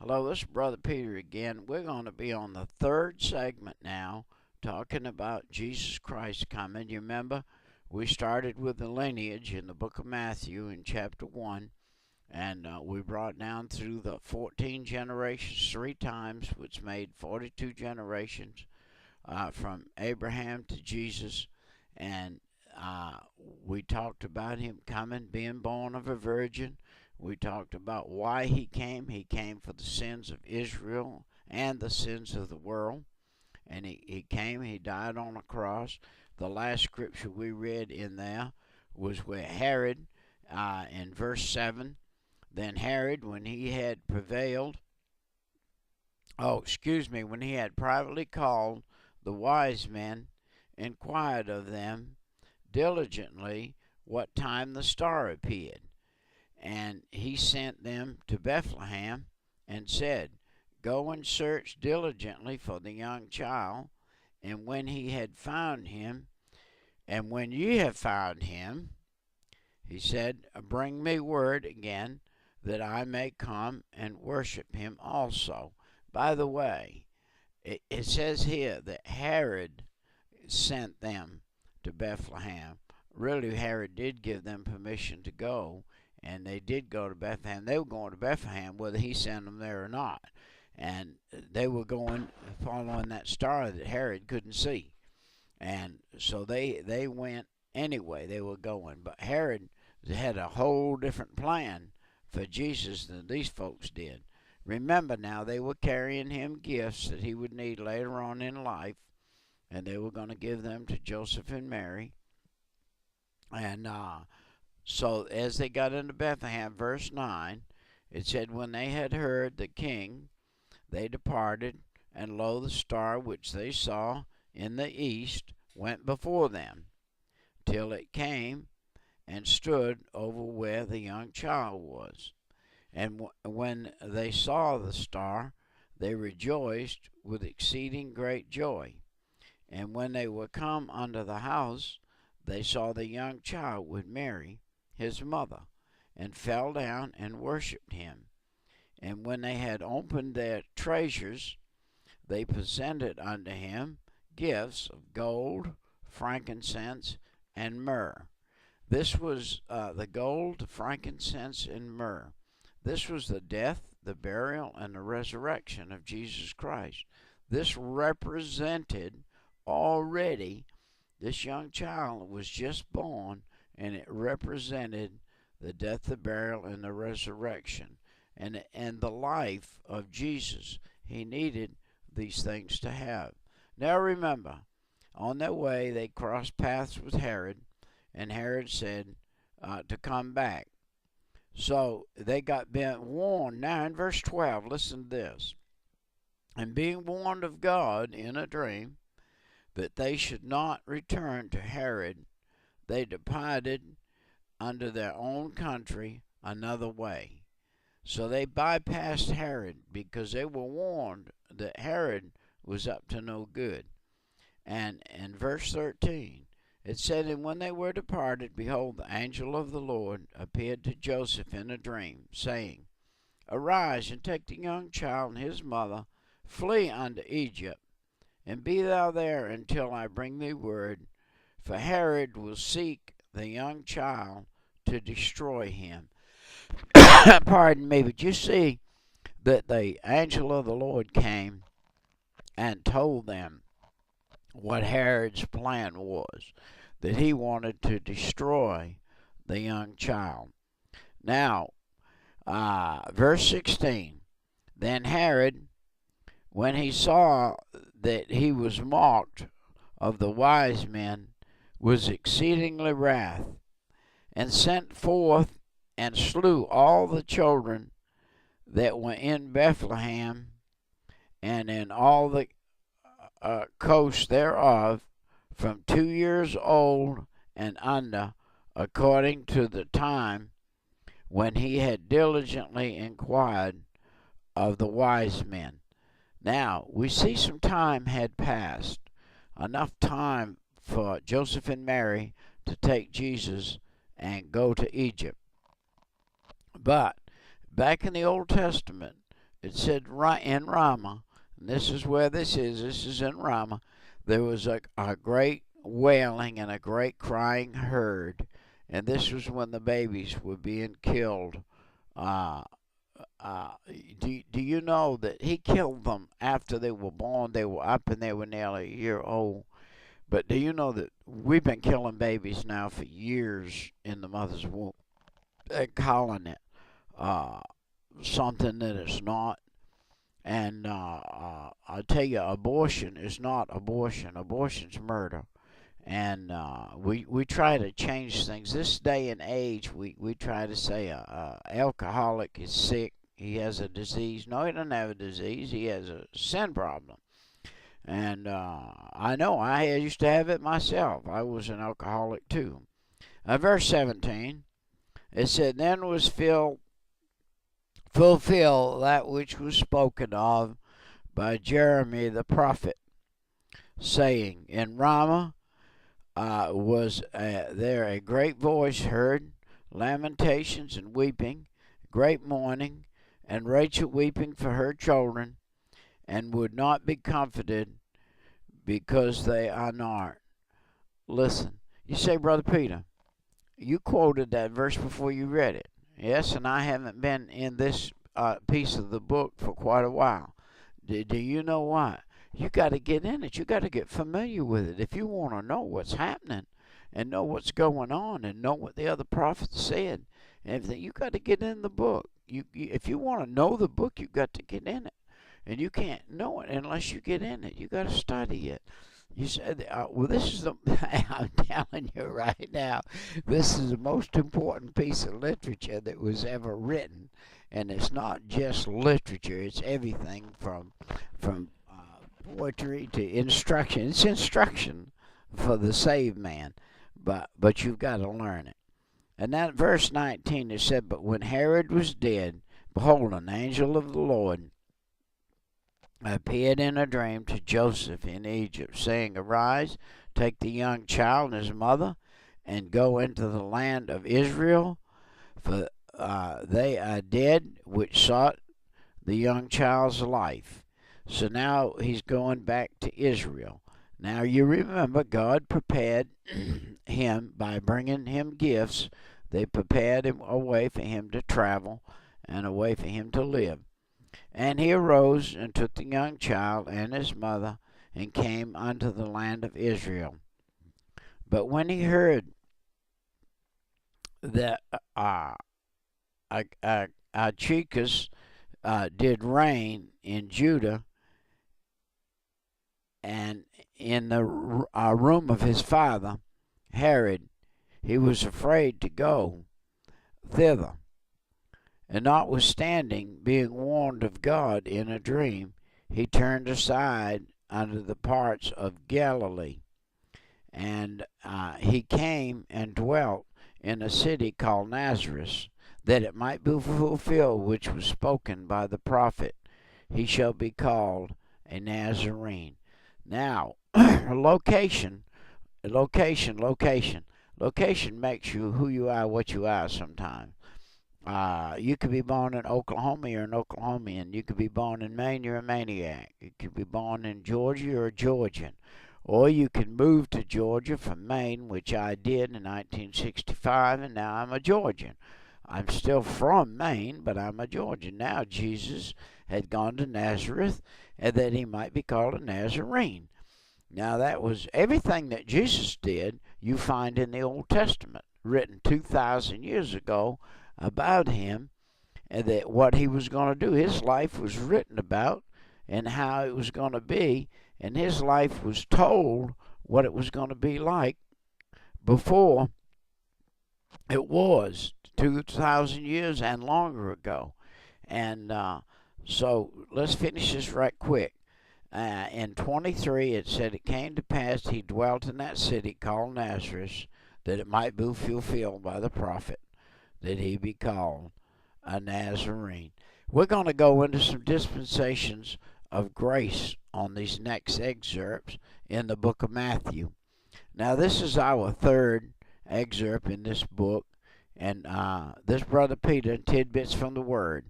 Hello, this is Brother Peter again. We're going to be on the third segment now, talking about Jesus Christ coming. You remember, we started with the lineage in the book of Matthew in chapter 1, and we brought down through the 14 generations three times, which made 42 generations from Abraham to Jesus. And we talked about him coming, being born of a virgin. We talked about why he came. He came for the sins of Israel and the sins of the world. And he came, he died on a cross. The last scripture we read in there was where Herod, in verse 7, then Herod, when he had when he had privately called the wise men, inquired of them diligently what time the star appeared. And he sent them to Bethlehem and said, Go and search diligently for the young child, and when ye have found him, he said, bring me word again, that I may come and worship him also. By the way, it says here that Herod sent them to Bethlehem. Really, Herod did give them permission to go, and they did go to Bethlehem. They were going to Bethlehem whether he sent them there or not. And they were going, following that star that Herod couldn't see. And so they went anyway. They were going. But Herod had a whole different plan for Jesus than these folks did. Remember now, they were carrying him gifts that he would need later on in life, and they were going to give them to Joseph and Mary. And so as they got into Bethlehem, verse 9, it said, when they had heard the king, they departed, and lo, the star which they saw in the east went before them, till it came and stood over where the young child was. And when they saw the star, they rejoiced with exceeding great joy. And when they were come unto the house, they saw the young child with Mary, his mother, and fell down and worshipped him. And when they had opened their treasures, they presented unto him gifts of gold, frankincense, and myrrh. This was the gold, frankincense, and myrrh. This was the death, the burial, and the resurrection of Jesus Christ. This represented already, this young child was just born, and it represented the death, the burial, and the resurrection, and the life of Jesus. He needed these things to have. Now remember, on their way they crossed paths with Herod, and Herod said to come back. So they got been warned. Now in verse 12, listen to this. And being warned of God in a dream that they should not return to Herod, they departed unto their own country another way. So they bypassed Herod because they were warned that Herod was up to no good. And in verse 13, it said, And when they were departed, behold, the angel of the Lord appeared to Joseph in a dream, saying, Arise, and take the young child and his mother, flee unto Egypt, and be thou there until I bring thee word, for Herod will seek the young child to destroy him. Pardon me, but you see that the angel of the Lord came and told them what Herod's plan was, that he wanted to destroy the young child. Now, verse 16, Then Herod, when he saw that he was mocked of the wise men, was exceedingly wrath, and sent forth and slew all the children that were in Bethlehem and in all the coast thereof, from 2 years old and under, according to the time when he had diligently inquired of the wise men. Now, we see some time had passed, enough time for Joseph and Mary to take Jesus and go to Egypt. But back in the Old Testament, It said right in Ramah, and this is where this is in Ramah, there was a great wailing and a great crying heard, and this was when the babies were being killed. Uh, do you know that he killed them after they were born? They were up and they were nearly a year old. But do you know that we've been killing babies now for years in the mother's womb and calling it something that it's not? And I tell you, abortion is not abortion. Abortion's murder. And we try to change things. This day and age, we try to say a alcoholic is sick. He has a disease. No, he doesn't have a disease. He has a sin problem. And I know I used to have it myself. I was an alcoholic too. Verse 17, it said, Then was fulfilled that which was spoken of by Jeremy the prophet, saying, In Ramah was there a great voice heard, lamentations and weeping, great mourning, and Rachel weeping for her children, and would not be comforted because they are not. Listen, you say, Brother Peter, you quoted that verse before you read it. Yes, and I haven't been in this piece of the book for quite a while. Do you know what? You got to get in it. You got to get familiar with it. If you want to know what's happening and know what's going on and know what the other prophets said, and everything, you got to get in the book. If you want to know the book, you got to get in it. And you can't know it unless you get in it. You got to study it. You said, well, this is the, I'm telling you right now, this is the most important piece of literature that was ever written. And it's not just literature, it's everything from poetry to instruction. It's instruction for the saved man, but you've got to learn it. And that verse 19, it said, But when Herod was dead, behold, an angel of the Lord appeared in a dream to Joseph in Egypt, saying, Arise, take the young child and his mother, and go into the land of Israel, for they are dead which sought the young child's life. So now he's going back to Israel. Now you remember God prepared him by bringing him gifts. They prepared him a way for him to travel and a way for him to live. And he arose and took the young child and his mother and came unto the land of Israel. But when he heard that Archelaus did reign in Judah and in the room of his father Herod, he was afraid to go thither. And notwithstanding, being warned of God in a dream, he turned aside unto the parts of Galilee. And he came and dwelt in a city called Nazareth, that it might be fulfilled which was spoken by the prophet, He shall be called a Nazarene. Now, location makes you who you are, what you are sometimes. You could be born in Oklahoma, you're an Oklahomian. You could be born in Maine, you're a maniac. You could be born in Georgia, you're a Georgian. Or you can move to Georgia from Maine, which I did in 1965, and now I'm a Georgian. I'm still from Maine, but I'm a Georgian. Now Jesus had gone to Nazareth, and that he might be called a Nazarene. Now that was everything that Jesus did, you find in the Old Testament, written 2,000 years ago about him, and that what he was going to do. His life was written about and how it was going to be, and his life was told what it was going to be like before it was 2,000 years and longer ago. And so let's finish this right quick. In 23, it said, It came to pass he dwelt in that city called Nazareth, that it might be fulfilled by the prophet, that he be called a Nazarene. We're going to go into some dispensations of grace on these next excerpts in the book of Matthew. Now, this is our third excerpt in this book, and this Brother Peter, Tidbits from the Word.